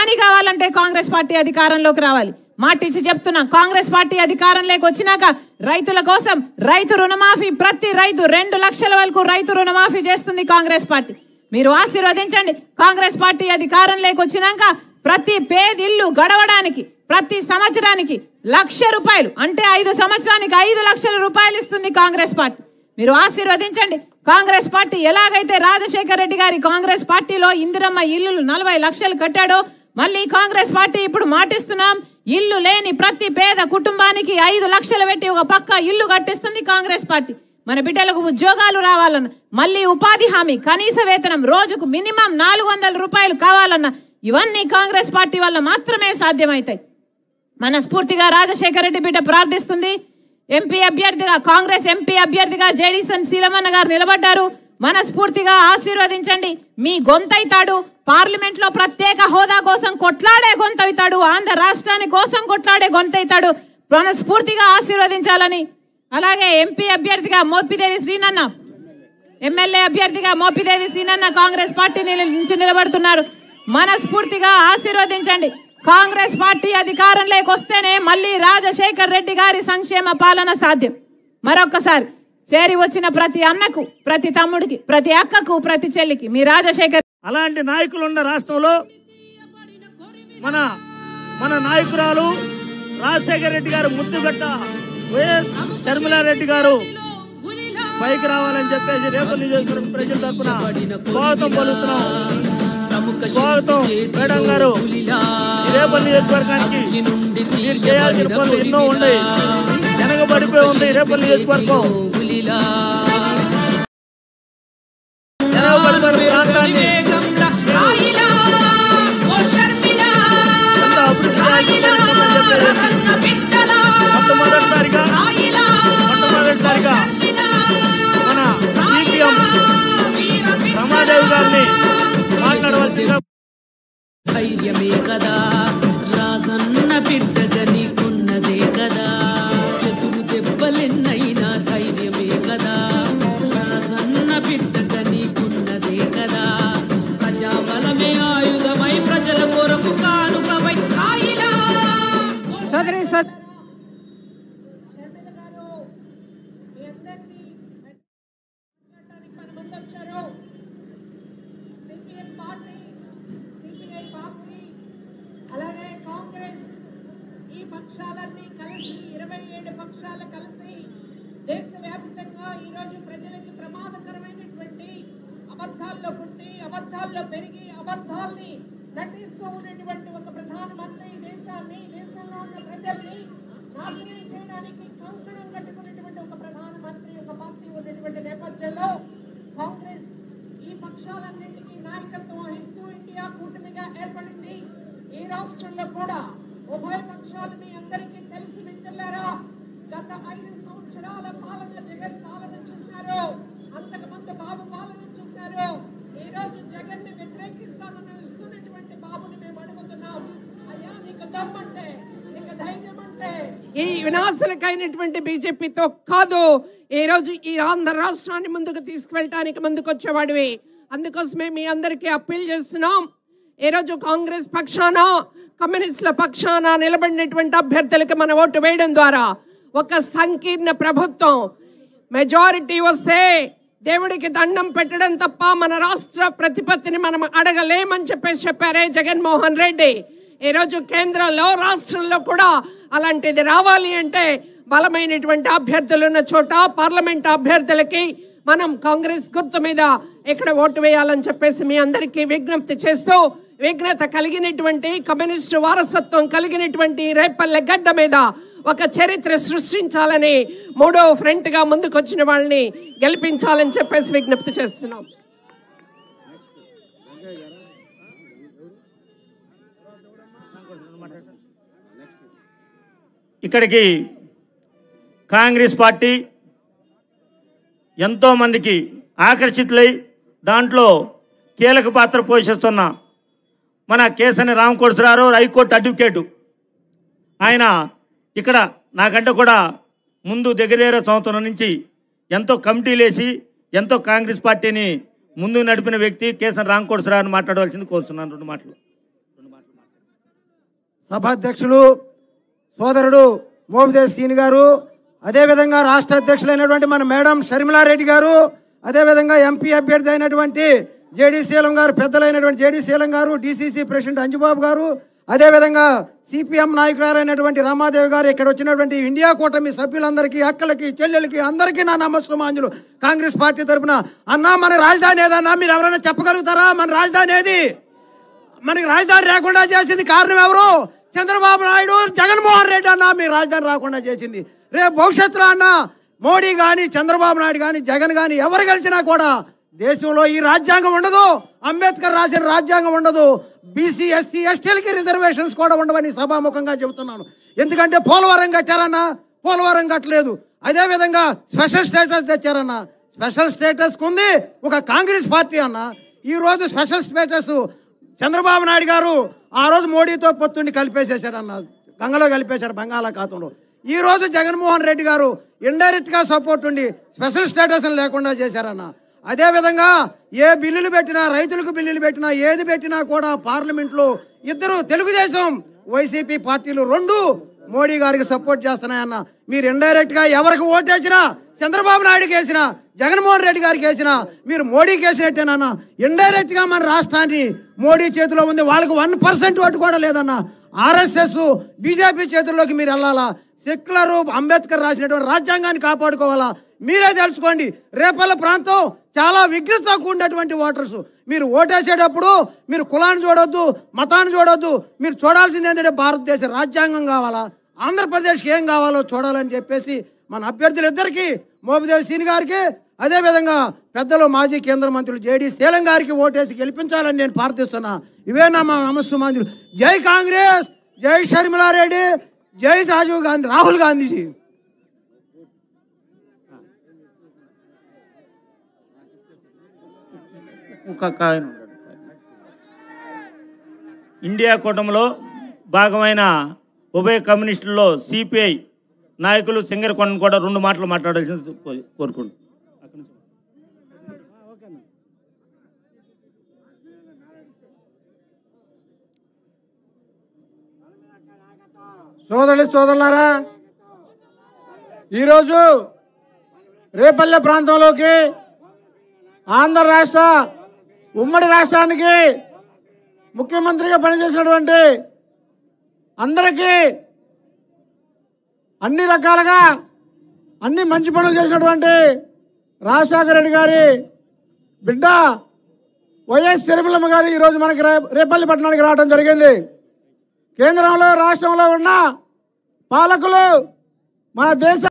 రాని కావాలంటే కాంగ్రెస్ పార్టీ అధికారంలోకి రావాలి. మాటిచ్చి చెప్తున్నా, కాంగ్రెస్ పార్టీ అధికారంలోకి వచ్చినాక రైతుల కోసం రైతు రుణమాఫీ, ప్రతి రైతు 2 లక్షల వరకు రైతు రుణమాఫీ చేస్తుంది కాంగ్రెస్ పార్టీ. మీరు ఆశీర్వదించండి. కాంగ్రెస్ పార్టీ అధికారంలోకి వచ్చినాక ప్రతి పేదిల్లు గడవడానికి ప్రతి సంవత్సరానికి 1,00,000 రూపాయలు అంటే 5 సంవత్సరానికి 5 లక్షల రూపాయలు ఇస్తుంది కాంగ్రెస్ పార్టీ. మీరు ఆశీర్వదించండి. కాంగ్రెస్ పార్టీ ఎలాగైతే రాజశేఖర రెడ్డి గారి కాంగ్రెస్ పార్టీలో ఇందిరమ్మ ఇల్లులు 40 లక్షలు కట్టాడో, మళ్ళీ కాంగ్రెస్ పార్టీ ఇప్పుడు మాటిస్తున్నాం, ఇల్లు లేని ప్రతి పేద కుటుంబానికి 5 లక్షలు పెట్టి ఒక పక్క ఇల్లు కట్టిస్తుంది కాంగ్రెస్ పార్టీ. మన బిడ్డలకు ఉద్యోగాలు రావాలన్న, మళ్ళీ ఉపాధి హామీ, కనీస వేతనం రోజుకు మినిమం 400 రూపాయలు కావాలన్న, ఇవన్నీ కాంగ్రెస్ పార్టీ వల్ల మాత్రమే సాధ్యమవుతాయి. మనస్ఫూర్తిగా రాజశేఖర రెడ్డి బిడ్డ ప్రార్థిస్తుంది. ఎంపీ అభ్యర్థిగా, కాంగ్రెస్ ఎంపీ అభ్యర్థిగా జేడీసన్ సీలమన్న గారు నిలబడ్డారు. మనస్ఫూర్తిగా ఆశీర్వదించండి. మీ గొంతైతాడు. పార్లమెంట్ లో ప్రత్యేక హోదా కోసం కొట్లాడే గొంతైతాడు. ఆంధ్ర రాష్ట్రాని కోసం కొట్లాడే గొంతైతాడు. మనస్ఫూర్తిగా ఆశీర్వదించాలని, అలాగే ఎంపీ అభ్యర్థిగా మోపిదేవి శ్రీనన్న, ఎమ్మెల్యే అభ్యర్థిగా మోపిదేవి శ్రీనన్న కాంగ్రెస్ పార్టీ నుంచి నిలబడుతున్నారు. మనస్ఫూర్తిగా ఆశీర్వదించండి. కాంగ్రెస్ పార్టీ అధికారంలోకి వస్తేనే మళ్ళీ రాజశేఖర్ రెడ్డి గారి సంక్షేమ పాలన సాధ్యం. మరొకసారి చేరి వచ్చిన ప్రతి అన్నకు, ప్రతి తమ్ముడికి, ప్రతి అక్కకు, ప్రతి చెల్లికి మీ రాజశేఖర్ అలాంటి నాయకులు ఉన్న రాష్ట్రంలో మన నాయకురాలు రాజశేఖర రెడ్డి గారు ముద్దుగట్ట వైఎస్ షర్మిలారెడ్డి గారు పైకి రావాలని చెప్పేసి రేపల్లి నియోజకవర్గం ప్రజల తరఫున స్వాగతం పలుకుతున్నాం. స్వాగతం మేడం గారు. రేపల్లి నియోజకవర్గానికి మీరు చేయాల్సిన పనులు ఎన్నో ఉన్నాయి. వెనకబడిపోయి ఉంది రేపల్లి నియోజకవర్గం. వెనకబడిపోయిన ప్రాంతాన్ని మొట్టమొదటిసారిగా మన సిపిఎం రమాదేవి గారిని మాట్లాడవలసిందిగా. ధైర్యమే కదా రాజన్న బిడ్డగా నీకున్నదే కదా, ఎదురు దెబ్బలెన్నైనా ధైర్యమే కదా, రాజన్న బిడ్డగా నీకున్నదే కదా, ప్రజాబలమే ఆయుధమై ప్రజల కొరకు కానుకమై రాయిలా. సోదరి అలాగే కాంగ్రెస్ ఈ పక్షాలన్నీ కలిసి 27 పక్షాలు కలిసి దేశవ్యాప్తంగా ఈరోజు ప్రజలకి ప్రమాదకరమైనటువంటి అబద్ధాల్లో పుట్టి, అబద్ధాల్లో పెరిగి, అబద్ధాల్ని నటిస్తూ ఉన్నటువంటి ఒక ప్రధానమంత్రి దేశంలో ఉన్న ప్రజల్ని నాశనం చేయడానికి కంకణం కట్టుకున్నటువంటి ఒక ప్రధానమంత్రి, ఒక పార్టీ ఉన్నటువంటి నేపథ్యంలో కాంగ్రెస్ ఈ పక్షాలన్నింటికీ నాయకత్వం వహిస్తూ ఇండియా కూటమిగా ఏర్పడింది. ఈ రాష్ట్రంలో కూడా ఉభయ పక్షాలు మీ అందరికీ తెలిసి మిత్రులారా, గత 5 సంవత్సరాల పాలన జగన్ పాలన చూశారు, అంతకుముందు బాబు పాలన చూశారు. ఈ రోజు జగన్ ని వ్యతిరేకిస్తానని ఇస్తున్నటువంటి బాబుని మేము అడుగుతున్నాం, అయ్యా నీకు దమ్మంటే, నీకు ధైర్యం అంటే ఈ వినాశనకైనటువంటి బీజేపీతో కాదు, ఈ రోజు ఈ ఆంధ్ర రాష్ట్రాన్ని ముందుకు తీసుకువెళ్ళటానికి ముందుకొచ్చేవాడివి. అందుకోసమే మీ అందరికీ అప్పీల్ చేస్తున్నాం. ఈ రోజు కాంగ్రెస్ పక్షాన, కమ్యూనిస్టుల పక్షాన నిలబడినటువంటి అభ్యర్థులకి మన ఓటు వేయడం ద్వారా ఒక సంకీర్ణ ప్రభుత్వం మెజారిటీ వస్తే దేవుడికి దండం పెట్టడం తప్ప మన రాష్ట్ర ప్రతిపత్తిని మనం అడగలేమని చెప్పారే జగన్మోహన్ రెడ్డి. ఈ రోజు కేంద్రంలో, రాష్ట్రంలో కూడా అలాంటిది రావాలి అంటే బలమైనటువంటి అభ్యర్థులు ఉన్న చోట పార్లమెంట్ అభ్యర్థులకి మనం కాంగ్రెస్ గుర్తు మీద ఇక్కడ ఓటు వేయాలని చెప్పేసి మీ అందరికీ విజ్ఞప్తి చేస్తూ, విఘ్నత కలిగినటువంటి కమ్యూనిస్టు వారసత్వం కలిగినటువంటి రేపల్లె గడ్డ మీద ఒక చరిత్ర సృష్టించాలని 3వ ఫ్రంట్ గా ముందుకొచ్చిన వాళ్ళని గెలిపించాలని చెప్పేసి విజ్ఞప్తి చేస్తున్నాం. ఇక్కడికి కాంగ్రెస్ పార్టీ ఎంతో మందికి ఆకర్షితులై దాంట్లో కీలక పాత్ర పోషిస్తున్న మన కేసని రామకోటేశ్వరరావు హైకోర్టు అడ్వకేటు, ఆయన ఇక్కడ నాకంటే కూడా ముందు దగ్గర సంవత్సరం నుంచి ఎంతో కమిటీలు వేసి ఎంతో కాంగ్రెస్ పార్టీని ముందుకు నడిపిన వ్యక్తి కేసని రామకోటేశ్వరరావుని మాట్లాడవలసింది కోరుతున్నాను. 2 మాటలు. సభాధ్యక్షులు సోదరుడు మోపిదేవి శ్రీని గారు, అదేవిధంగా రాష్ట్ర అధ్యక్షులైనటువంటి మన మేడం షర్మిలారెడ్డి గారు, అదేవిధంగా ఎంపీ అభ్యర్థి అయినటువంటి జేడీ శీలం గారు, పెద్దలైనటువంటి జేడీ శీలం గారు, డిసిసి ప్రెసిడెంట్ అంజుబాబు గారు, అదేవిధంగా సిపిఎం నాయకురాలైనటువంటి రమాదేవి గారు, ఇక్కడ వచ్చినటువంటి ఇండియా కూటమి సభ్యులందరికీ, అక్కలకి, చెల్లెలకి అందరికీ నా నమస్సుమాంజులు. కాంగ్రెస్ పార్టీ తరఫున అన్నా మన రాజధాని ఏదన్నా మీరు ఎవరైనా చెప్పగలుగుతారా? మన రాజధాని ఏది? మనకి రాజధాని రాకుండా చేసింది కారణం ఎవరు? చంద్రబాబు నాయుడు, జగన్మోహన్ రెడ్డి అన్న మీ రాజధాని రాకుండా చేసింది. రేపు భవిష్యత్తులో అన్న మోడీ కానీ, చంద్రబాబు నాయుడు కానీ, జగన్ కానీ ఎవరు గెలిచినా కూడా దేశంలో ఈ రాజ్యాంగం ఉండదు, అంబేద్కర్ రాసిన రాజ్యాంగం ఉండదు, బీసీ ఎస్సీ ఎస్టీలకి రిజర్వేషన్స్ కూడా ఉండవని సభాముఖంగా చెబుతున్నాను. ఎందుకంటే పోలవరం కట్టారన్నా, పోలవరం కట్టలేదు. అదేవిధంగా స్పెషల్ స్టేటస్ తెచ్చారన్నా, స్పెషల్ స్టేటస్ ఉంది ఒక కాంగ్రెస్ పార్టీ అన్న. ఈ రోజు స్పెషల్ స్టేటస్ చంద్రబాబు నాయుడు గారు ఆ రోజు మోడీతో పొత్తుండి కలిపేసేశాడన్న, గంగలో కలిపేశాడు బంగాళాఖాతంలో. ఈ రోజు జగన్మోహన్ రెడ్డి గారు ఇండైరెక్ట్ గా సపోర్ట్ ఉండి స్పెషల్ స్టేటస్ లేకుండా చేశారన్న. అదేవిధంగా ఏ బిల్లులు పెట్టినా, రైతులకు బిల్లులు పెట్టినా, ఏది పెట్టినా కూడా పార్లమెంట్లో ఇద్దరు తెలుగుదేశం వైసీపీ పార్టీలు రెండు మోడీ గారికి సపోర్ట్ చేస్తున్నాయన్న. మీరు ఇండైరెక్ట్ గా ఎవరికి ఓటేసినా, చంద్రబాబు నాయుడుకి వేసినా, జగన్మోహన్ రెడ్డి గారికి వేసినా మీరు మోడీకి వేసినట్టేనన్నా. ఇండైరెక్ట్ గా మన రాష్ట్రాన్ని మోడీ చేతిలో ఉంది, వాళ్ళకి 1% ఓటు కూడా లేదన్న. ఆర్ఎస్ఎస్ బీజేపీ చేతుల్లోకి మీరు వెళ్ళాలా? సెక్యులర్ అంబేద్కర్ రాసినటువంటి రాజ్యాంగాన్ని కాపాడుకోవాలా? మీరే తెలుసుకోండి. రేపల్ల ప్రాంతం చాలా విఘ్నతతో కూడినటువంటి ఓటర్స్. మీరు ఓటేసేటప్పుడు మీరు కులాన్ని చూడొద్దు, మతాన్ని చూడొద్దు. మీరు చూడాల్సింది ఏంటంటే భారతదేశ రాజ్యాంగం కావాలా, ఆంధ్రప్రదేశ్కి ఏం కావాలో చూడాలని చెప్పేసి మన అభ్యర్థులు ఇద్దరికి, మోపిదేవి శ్రీని గారికి, అదేవిధంగా పెద్దలు మాజీ కేంద్ర మంత్రులు జేడీ శీలం గారికి ఓటేసి గెలిపించాలని నేను ప్రార్థిస్తున్నా. ఇవేనా మా నమస్సుమాంజులు. జై కాంగ్రెస్, జై షర్మిలారెడ్డి, జై రాజీవ్ గాంధీ, రాహుల్ గాంధీజీ. ఇండియా కూటమిలో భాగమైన ఉభయ కమ్యూనిస్టుల్లో సిపిఐ నాయకులు సింగరకొండను కూడా 2 మాటలు మాట్లాడాల్సింది కోరుకుంటున్నాను. సోదరులారా, ఈరోజు రేపల్లె ప్రాంతంలోకి ఆంధ్ర రాష్ట్ర ఉమ్మడి రాష్ట్రానికి ముఖ్యమంత్రిగా పనిచేసినటువంటి అందరికీ అన్ని రకాలుగా అన్ని మంచి పనులు చేసినటువంటి రాజశేఖర రెడ్డి గారి బిడ్డ వైఎస్ షర్మిలమ్మ గారు ఈరోజు మనకి రేపల్లి పట్టణానికి రావడం జరిగింది. కేంద్రంలో రాష్ట్రంలో ఉన్న పాలకులు మన దేశ